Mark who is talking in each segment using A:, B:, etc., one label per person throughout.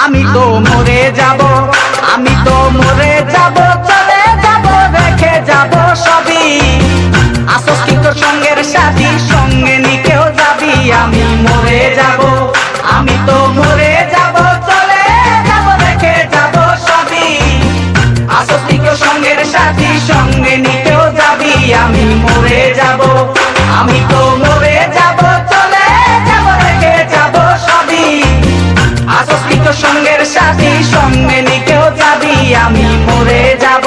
A: আমি তো মরে যাব, আমি তো মরে যাব, চলে যাব, রেখে যাব সবই। আসস কি তোর সঙ্গের সাথী, সঙ্গে নিকেও যাবি। আমি মরে যাব, আমি তো মরে যাব, চলে যাব, রেখে যাব সবই। আসস কি তোর সঙ্গের সাথী, সঙ্গে নিকেও যাবি। আমি মরে যাব, আমি তো মরে যাব, চলে যাব, রেখে যাব সবই। আসস কি তোর সঙ্গের সাথী, সঙ্গে নিকেও যাবি। আমি মরে যাব।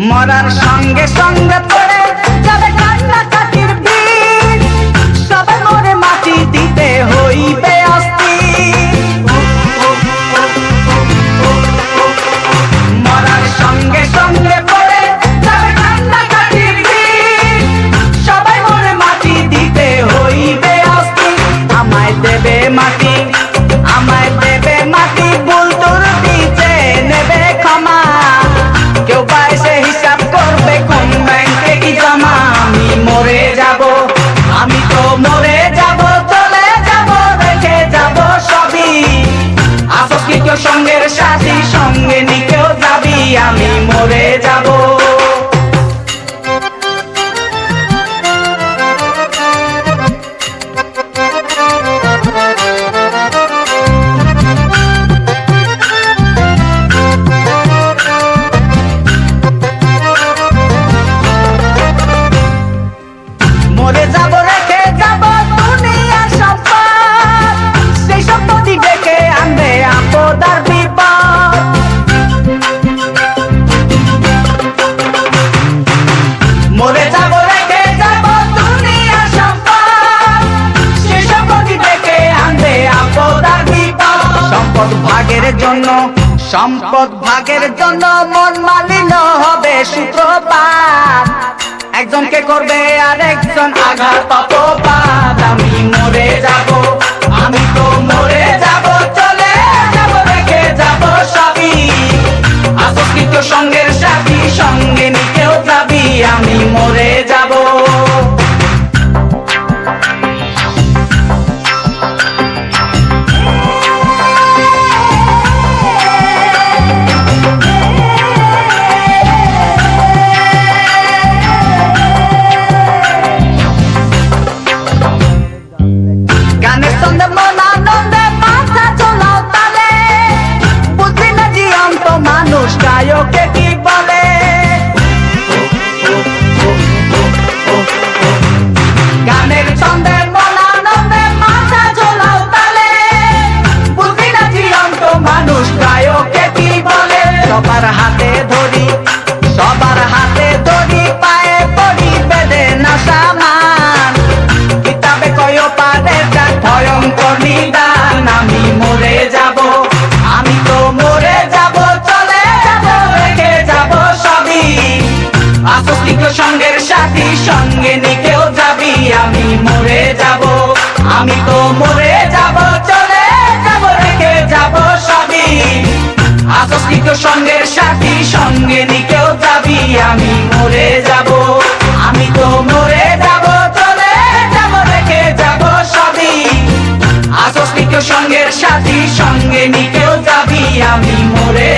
A: মরার সঙ্গে সঙ্গে পড়ে যাবে কান্নাকাটির ভিড়, সবাই মরে মাটি দিতে হইবে অস্থির। মরার সঙ্গে সঙ্গে পড়ে যাবে কান্নাকাটির ভিড়, সবাই মরে মাটি দিতে হইবে অস্থির। আমায় দেবে মাটি, আমায় দেবে মাটি, ভুল তোর দিতে নেবে ক্ষমা। কেউ পাইছে হিসাব করবে কোন ব্যাংকে কি জমা। আমি মরে যাব, আমি তো মরে যাব, চলে যাব, রেখে যাব সবই। আসস কি কেউ সঙ্গের সাথী, সঙ্গে নিকেও যাবি। আমি মরে যাব। মরে যাব, রেখে যাব দুনিয়ার সম্পদ, সেই সম্পত্তি ডেকে আনবে আপদ আর বিপদ। মরে যাব, রেখে যাব দুনিয়ার সম্পদ, সেই সম্পত্তি ডেকে আনবে আপদ আর বিপদ। সম্পদ ভাগের জন্য, সম্পদ ভাগের জন্য মন মালিন্য হবে সূত্রপাত। একজনকে করবে আর একজন আঘাত পাপপাত। আমি মরে যাব, আমি তো মরে যাব, চলে যাব, রেখে যাব সবই। আসস কি তোর সঙ্গের সাথী, সঙ্গে নিকেও যাবি। আমি মরে যাব। গানের সঙ্গে মন আনন্দে মাথা চলাও তালে, বুঝি না জীবন্ত মানুষ গায়কে কি বলে। গানের ছন্দে মন আনন্দে মাথা চলাও তালে, বুঝি না জীবন্ত মানুষ গায়কে কি বলে। সবার হাতে ধরি, সবার হাতে ধরি, পায়ে পড়ি বেঁধে না সামান। কিতাবে কয় পারে ভয়ঙ্কর নিদান। আমি মরে যাব, আমি তো মরে যাব, চলে যাব, রেখে যাব সবই। আসস কি তোর সঙ্গের সাথী, সঙ্গে নিকেও যাবি। আমি মরে যাব, আমি তো মরে যাব, চলে যাব, রেখে যাব সবই। আসস কি তোর সঙ্গের সাথী, সঙ্গে নিকেও যাবি। আমি মরে যাব, আমি তো মরে যাব, চলে যাব, রেখে যাব সবই। আসস কি কেউ সঙ্গের সাথী, সঙ্গে নিকেও যাবি। আমি মরে